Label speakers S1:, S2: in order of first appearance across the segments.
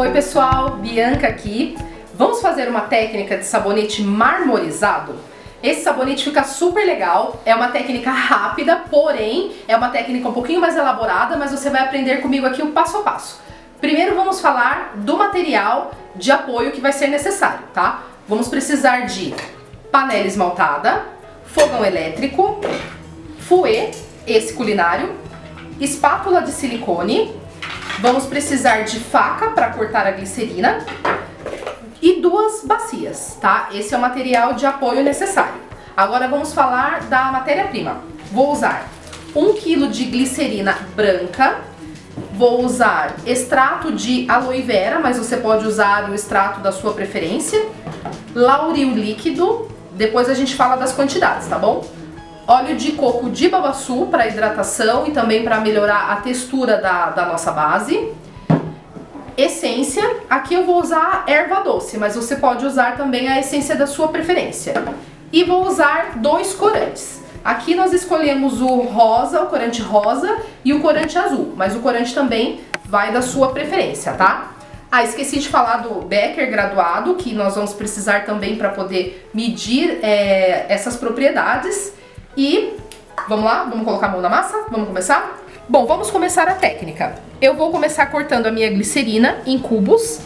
S1: Oi pessoal, Bianca aqui. Vamos fazer uma técnica de sabonete marmorizado? Esse sabonete fica super legal, é uma técnica rápida, porém é uma técnica um pouquinho mais elaborada, mas você vai aprender comigo aqui o passo a passo. Primeiro vamos falar do material de apoio que vai ser necessário, tá? Vamos precisar de panela esmaltada, fogão elétrico, fouet, esse culinário, espátula de silicone, vamos precisar de faca para cortar a glicerina e 2 bacias, tá? Esse é o material de apoio necessário. Agora vamos falar da matéria-prima. Vou usar 1 kg de glicerina branca, vou usar extrato de aloe vera, mas você pode usar o extrato da sua preferência, lauril líquido, depois a gente fala das quantidades, tá bom? Óleo de coco de babaçu para hidratação e também para melhorar a textura da nossa base. Essência, aqui eu vou usar erva doce, mas você pode usar também a essência da sua preferência. E vou usar 2 corantes. Aqui nós escolhemos o rosa, o corante rosa e o corante azul, mas o corante também vai da sua preferência, tá? Ah, esqueci de falar do Becker graduado, que nós vamos precisar também para poder medir essas propriedades. E vamos lá, vamos colocar a mão na massa? Vamos começar? Bom, vamos começar a técnica. Eu vou começar cortando a minha glicerina em cubos.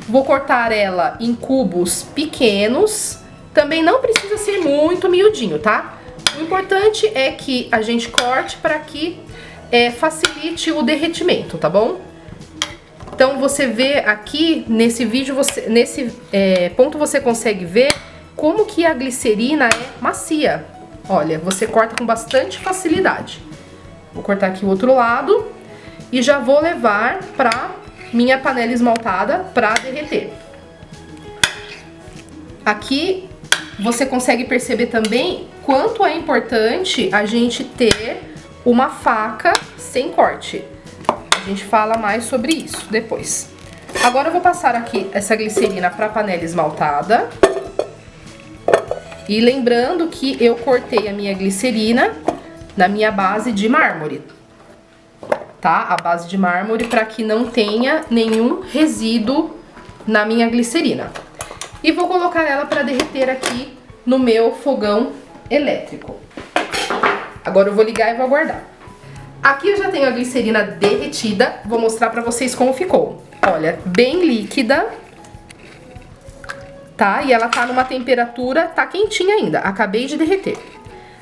S1: Vou cortar ela em cubos pequenos. Também não precisa ser muito miudinho, tá? O importante é que a gente corte para que facilite o derretimento, tá bom? Então você vê aqui nesse vídeo, nesse ponto você consegue ver como que a glicerina é macia. Olha, você corta com bastante facilidade. Vou cortar aqui o outro lado e já vou levar para minha panela esmaltada para derreter. Aqui você consegue perceber também quanto é importante a gente ter uma faca sem corte. A gente fala mais sobre isso depois. Agora eu vou passar aqui essa glicerina para a panela esmaltada. E lembrando que eu cortei a minha glicerina na minha base de mármore, tá? A base de mármore para que não tenha nenhum resíduo na minha glicerina. E vou colocar ela para derreter aqui no meu fogão elétrico. Agora eu vou ligar e vou aguardar. Aqui eu já tenho a glicerina derretida, vou mostrar para vocês como ficou. Olha, bem líquida. Tá? E ela tá numa temperatura, tá quentinha ainda, acabei de derreter.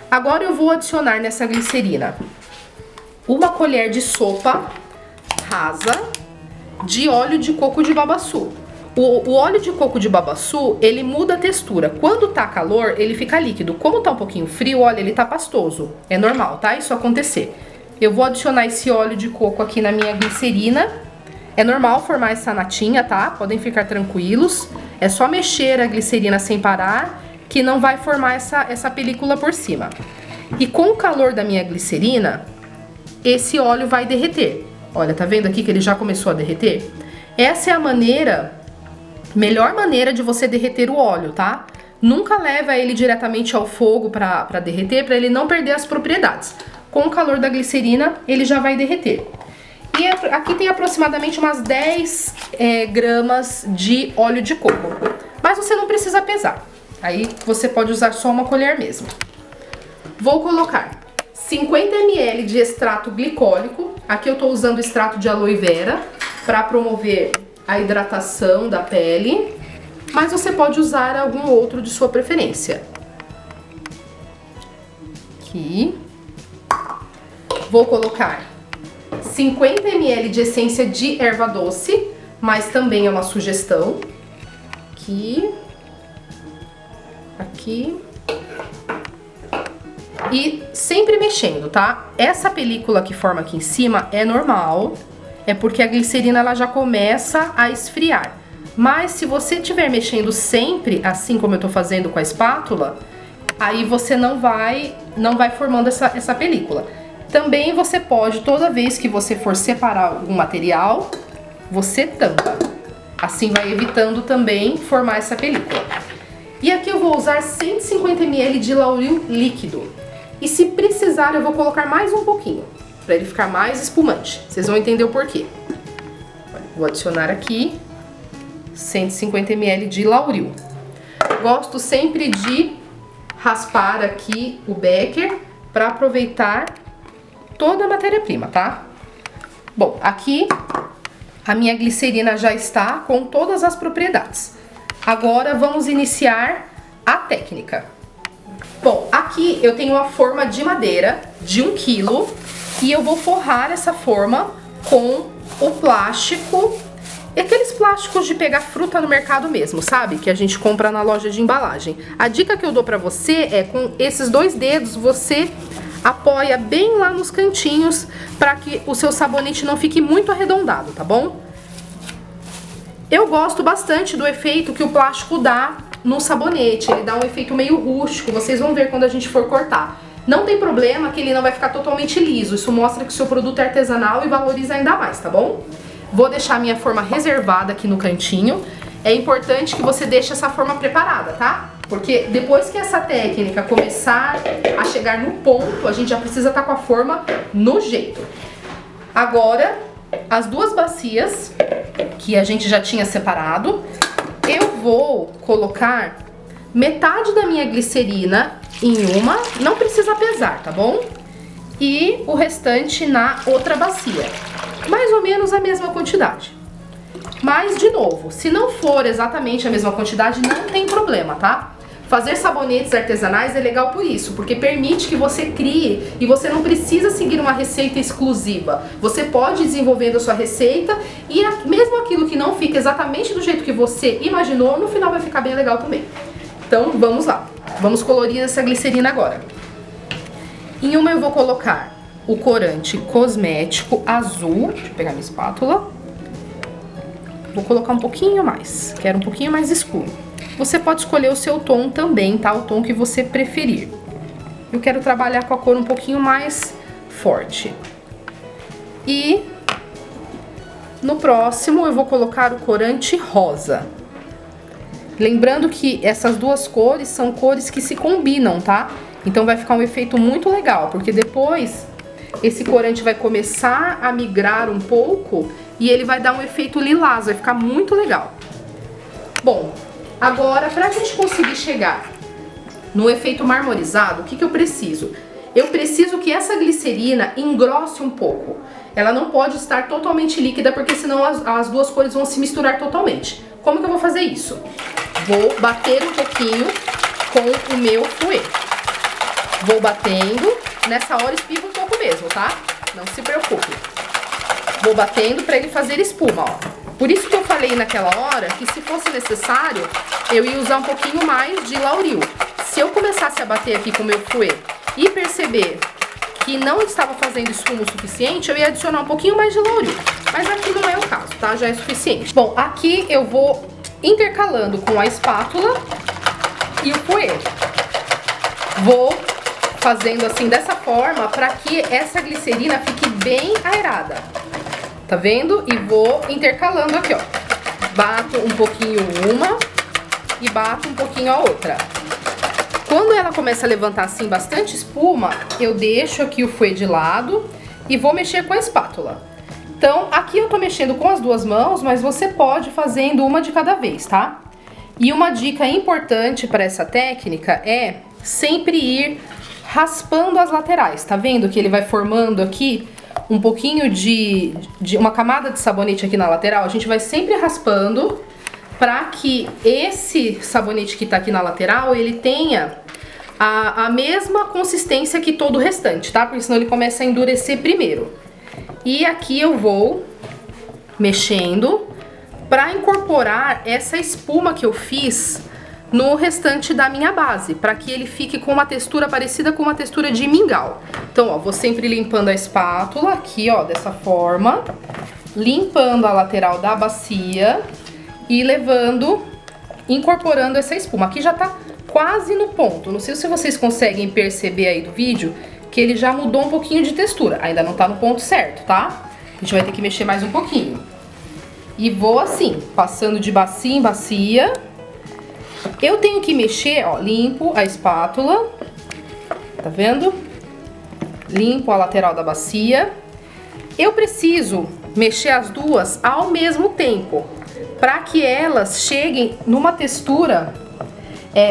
S1: Agora eu vou adicionar nessa glicerina 1 colher de sopa rasa de óleo de coco de babaçu. O óleo de coco de babaçu, ele muda a textura. Quando tá calor, ele fica líquido. Como tá um pouquinho frio, olha, ele tá pastoso. É normal, tá? Isso acontecer. Eu vou adicionar esse óleo de coco aqui na minha glicerina. É normal formar essa natinha, tá? Podem ficar tranquilos. É só mexer a glicerina sem parar, que não vai formar essa película por cima. E com o calor da minha glicerina, esse óleo vai derreter. Olha, tá vendo aqui que ele já começou a derreter? Essa é a melhor maneira de você derreter o óleo, tá? Nunca leva ele diretamente ao fogo pra derreter, pra ele não perder as propriedades. Com o calor da glicerina, ele já vai derreter. E aqui tem aproximadamente umas 10 gramas de óleo de coco. Mas você não precisa pesar. Aí você pode usar só 1 colher mesmo. Vou colocar 50 ml de extrato glicólico. Aqui eu tô usando extrato de aloe vera para promover a hidratação da pele. Mas você pode usar algum outro de sua preferência. Aqui. Vou colocar 50 ml de essência de erva doce, mas também é uma sugestão. Aqui. E sempre mexendo, tá? Essa película que forma aqui em cima é normal, é porque a glicerina ela já começa a esfriar. Mas se você estiver mexendo sempre, assim como eu tô fazendo com a espátula, aí você não vai formando essa película. Também você pode, toda vez que você for separar algum material, você tampa. Assim vai evitando também formar essa película. E aqui eu vou usar 150 ml de lauril líquido. E se precisar, eu vou colocar mais um pouquinho, para ele ficar mais espumante. Vocês vão entender o porquê. Vou adicionar aqui 150 ml de Lauril. Gosto sempre de raspar aqui o becker para aproveitar toda a matéria-prima, tá? Bom, aqui a minha glicerina já está com todas as propriedades. Agora vamos iniciar a técnica. Bom, aqui eu tenho uma forma de madeira de 1 kg e eu vou forrar essa forma com o plástico, aqueles plásticos de pegar fruta no mercado mesmo, sabe? Que a gente compra na loja de embalagem. A dica que eu dou pra você é com esses 2 dedos você apoia bem lá nos cantinhos para que o seu sabonete não fique muito arredondado, tá bom? Eu gosto bastante do efeito que o plástico dá no sabonete, ele dá um efeito meio rústico, vocês vão ver quando a gente for cortar. Não tem problema que ele não vai ficar totalmente liso, isso mostra que o seu produto é artesanal e valoriza ainda mais, tá bom? Vou deixar a minha forma reservada aqui no cantinho. É importante que você deixe essa forma preparada, tá? Porque depois que essa técnica começar a chegar no ponto, a gente já precisa estar com a forma no jeito. Agora, as 2 bacias que a gente já tinha separado, eu vou colocar metade da minha glicerina em uma, não precisa pesar, tá bom? E o restante na outra bacia, mais ou menos a mesma quantidade. Mas, de novo, se não for exatamente a mesma quantidade, não tem problema, tá? Fazer sabonetes artesanais é legal por isso, porque permite que você crie e você não precisa seguir uma receita exclusiva. Você pode ir desenvolvendo a sua receita e mesmo aquilo que não fica exatamente do jeito que você imaginou, no final vai ficar bem legal também. Então, vamos lá. Vamos colorir essa glicerina agora. Em uma eu vou colocar o corante cosmético azul. Deixa eu pegar minha espátula. Vou colocar um pouquinho mais, quero um pouquinho mais escuro. Você pode escolher o seu tom também, tá? O tom que você preferir. Eu quero trabalhar com a cor um pouquinho mais forte. E no próximo eu vou colocar o corante rosa. Lembrando que essas 2 cores são cores que se combinam, tá? Então vai ficar um efeito muito legal, porque depois esse corante vai começar a migrar um pouco e ele vai dar um efeito lilás, vai ficar muito legal. Bom, agora pra gente conseguir chegar no efeito marmorizado, o que eu preciso? Eu preciso que essa glicerina engrosse um pouco. Ela não pode estar totalmente líquida, porque senão as 2 cores vão se misturar totalmente. Como que eu vou fazer isso? Vou bater um pouquinho com o meu fouet. Vou batendo, nessa hora espirra um pouco mesmo, tá? Não se preocupe. Vou batendo pra ele fazer espuma, ó. Por isso que eu falei naquela hora que se fosse necessário, eu ia usar um pouquinho mais de Lauril. Se eu começasse a bater aqui com o meu fouet e perceber que não estava fazendo espuma o suficiente, eu ia adicionar um pouquinho mais de Lauril. Mas aqui não é o caso, tá? Já é suficiente. Bom, aqui eu vou intercalando com a espátula e o fouet. Vou fazendo assim dessa forma para que essa glicerina fique bem aerada. Tá vendo? E vou intercalando aqui, ó. Bato um pouquinho uma e bato um pouquinho a outra. Quando ela começa a levantar assim bastante espuma, eu deixo aqui o fouet de lado e vou mexer com a espátula. Então, aqui eu tô mexendo com as 2 mãos, mas você pode ir fazendo uma de cada vez, tá? E uma dica importante para essa técnica é sempre ir raspando as laterais. Tá vendo que ele vai formando aqui um pouquinho de uma camada de sabonete aqui na lateral? A gente vai sempre raspando para que esse sabonete que tá aqui na lateral, ele tenha a mesma consistência que todo o restante, tá? Porque senão ele começa a endurecer primeiro. E aqui eu vou mexendo para incorporar essa espuma que eu fiz no restante da minha base, para que ele fique com uma textura parecida com uma textura de mingau. Então, ó, vou sempre limpando a espátula aqui, ó, dessa forma, limpando a lateral da bacia e incorporando essa espuma. Aqui já tá quase no ponto. Não sei se vocês conseguem perceber aí do vídeo que ele já mudou um pouquinho de textura. Ainda não tá no ponto certo, tá? A gente vai ter que mexer mais um pouquinho. E vou assim, passando de bacia em bacia. Eu tenho que mexer, ó, limpo a espátula, tá vendo? Limpo a lateral da bacia. Eu preciso mexer as duas ao mesmo tempo, para que elas cheguem numa textura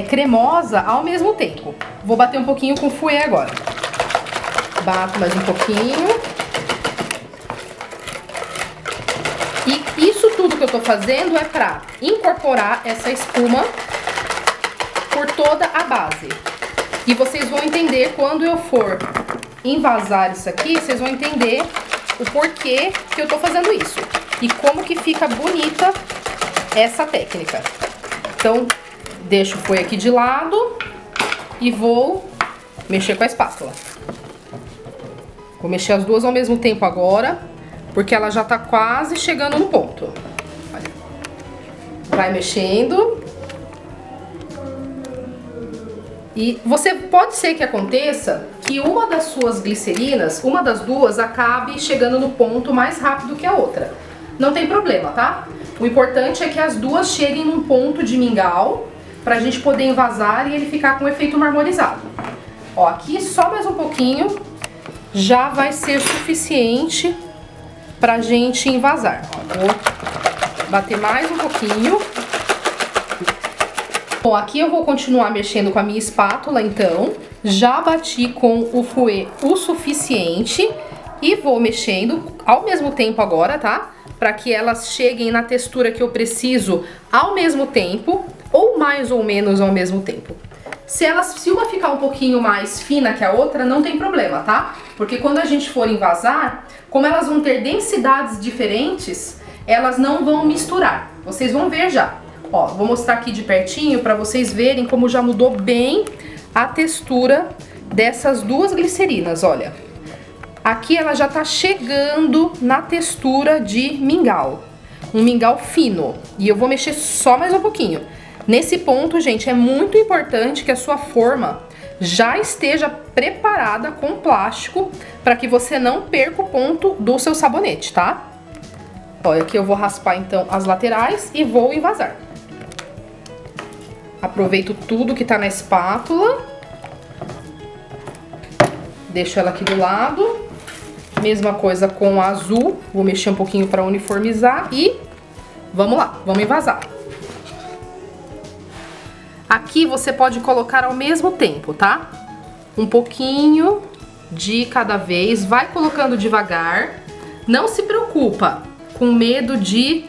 S1: cremosa ao mesmo tempo. Vou bater um pouquinho com o fouet agora. Bato mais um pouquinho. E isso tudo que eu tô fazendo é pra incorporar essa espuma por toda a base. E vocês vão entender quando eu for envasar isso aqui, vocês vão entender o porquê que eu tô fazendo isso. E como que fica bonita essa técnica. Então, deixo o fouet aqui de lado e vou mexer com a espátula. Vou mexer as duas ao mesmo tempo agora, porque ela já tá quase chegando no ponto. Olha. Vai mexendo. E pode ser que aconteça que uma das suas glicerinas, uma das duas, acabe chegando no ponto mais rápido que a outra. Não tem problema, tá? O importante é que as duas cheguem num ponto de mingau, pra gente poder envasar e ele ficar com efeito marmorizado. Ó, aqui só mais um pouquinho já vai ser suficiente pra gente envasar. Ó, vou bater mais um pouquinho. Bom, aqui eu vou continuar mexendo com a minha espátula, então. Já bati com o fouet o suficiente e vou mexendo ao mesmo tempo agora, tá? Para que elas cheguem na textura que eu preciso ao mesmo tempo, ou mais ou menos ao mesmo tempo. Se uma ficar um pouquinho mais fina que a outra, não tem problema, tá? Porque quando a gente for envasar, como elas vão ter densidades diferentes, elas não vão misturar. Vocês vão ver já. Ó, vou mostrar aqui de pertinho para vocês verem como já mudou bem a textura dessas duas glicerinas, olha. Aqui ela já tá chegando na textura de mingau. Um mingau fino. E eu vou mexer só mais um pouquinho. Nesse ponto, gente, é muito importante que a sua forma já esteja preparada com plástico para que você não perca o ponto do seu sabonete, tá? Olha, aqui eu vou raspar então as laterais e vou envasar. Aproveito tudo que tá na espátula. Deixo ela aqui do lado. Mesma coisa com a azul. Vou mexer um pouquinho para uniformizar e vamos lá, vamos envasar. Aqui você pode colocar ao mesmo tempo, tá? Um pouquinho de cada vez, vai colocando devagar. Não se preocupa com medo de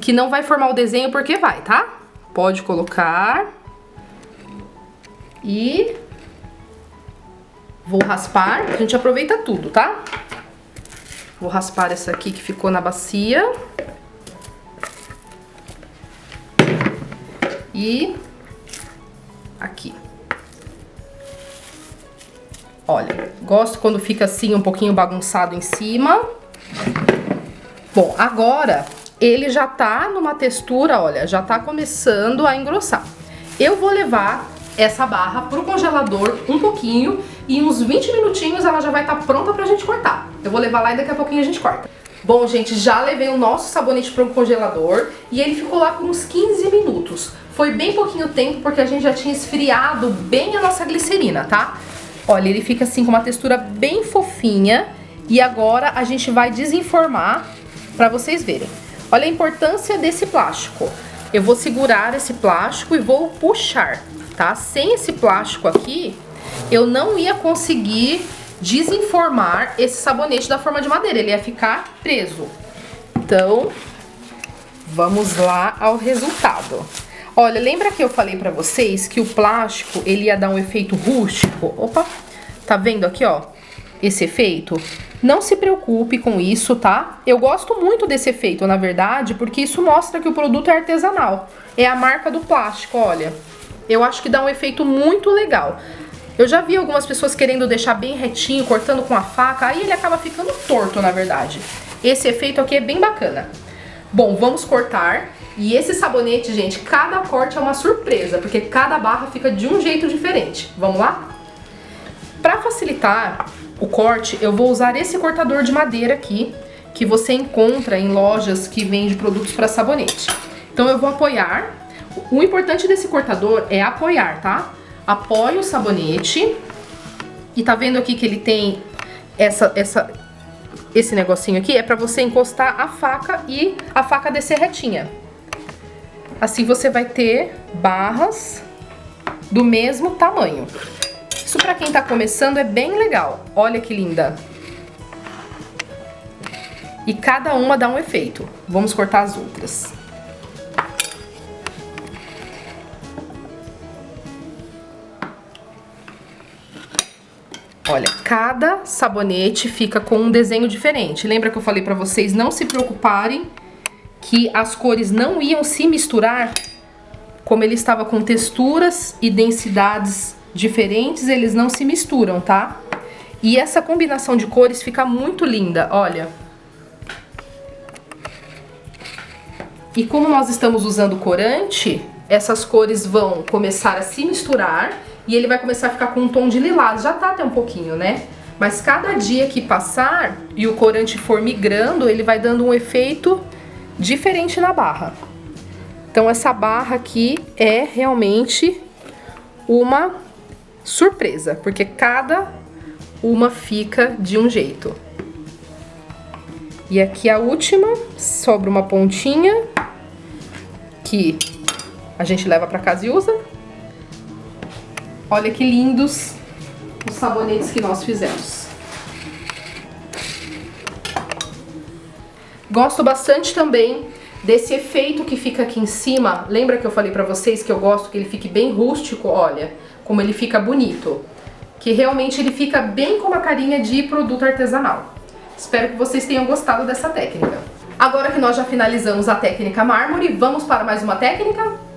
S1: que não vai formar o desenho, porque vai, tá? Pode colocar. E vou raspar, a gente aproveita tudo, tá? Vou raspar essa aqui que ficou na bacia. E aqui. Olha, gosto quando fica assim um pouquinho bagunçado em cima. Bom, agora ele já tá numa textura, olha, já tá começando a engrossar. Eu vou levar essa barra pro congelador um pouquinho e uns 20 minutinhos ela já vai estar pronta pra gente cortar. Eu vou levar lá e daqui a pouquinho a gente corta. Bom, gente, já levei o nosso sabonete pro congelador e ele ficou lá por uns 15 minutos. Foi bem pouquinho tempo porque a gente já tinha esfriado bem a nossa glicerina, tá? Olha, ele fica assim com uma textura bem fofinha e agora a gente vai desenformar pra vocês verem. Olha a importância desse plástico. Eu vou segurar esse plástico e vou puxar, tá? Sem esse plástico aqui, eu não ia conseguir desenformar esse sabonete da forma de madeira, ele ia ficar preso. Então, vamos lá ao resultado. Olha, lembra que eu falei pra vocês que o plástico, ele ia dar um efeito rústico? Opa, tá vendo aqui, ó, esse efeito? Não se preocupe com isso, tá? Eu gosto muito desse efeito, na verdade, porque isso mostra que o produto é artesanal. É a marca do plástico, olha. Eu acho que dá um efeito muito legal. Eu já vi algumas pessoas querendo deixar bem retinho, cortando com a faca, aí ele acaba ficando torto, na verdade. Esse efeito aqui é bem bacana. Bom, vamos cortar. E esse sabonete, gente, cada corte é uma surpresa, porque cada barra fica de um jeito diferente. Vamos lá? Para facilitar o corte, eu vou usar esse cortador de madeira aqui, que você encontra em lojas que vendem produtos para sabonete. Então eu vou apoiar. O importante desse cortador é apoiar, tá? Apoio o sabonete. E tá vendo aqui que ele tem esse negocinho aqui é pra você encostar a faca e a faca descer retinha. Assim você vai ter barras do mesmo tamanho. Isso pra quem tá começando é bem legal. Olha que linda. E cada uma dá um efeito. Vamos cortar as outras. Olha, cada sabonete fica com um desenho diferente. Lembra que eu falei pra vocês não se preocuparem que as cores não iam se misturar? Como ele estava com texturas e densidades diferentes, eles não se misturam, tá? E essa combinação de cores fica muito linda, olha. E como nós estamos usando corante, essas cores vão começar a se misturar e ele vai começar a ficar com um tom de lilás. Já tá até um pouquinho, né? Mas cada dia que passar e o corante for migrando, ele vai dando um efeito diferente na barra. Então essa barra aqui é realmente uma surpresa, porque cada uma fica de um jeito. E aqui a última, sobra uma pontinha que a gente leva pra casa e usa. Olha que lindos os sabonetes que nós fizemos. Gosto bastante também desse efeito que fica aqui em cima. Lembra que eu falei pra vocês que eu gosto que ele fique bem rústico? Olha como ele fica bonito. Que realmente ele fica bem com uma carinha de produto artesanal. Espero que vocês tenham gostado dessa técnica. Agora que nós já finalizamos a técnica mármore, vamos para mais uma técnica?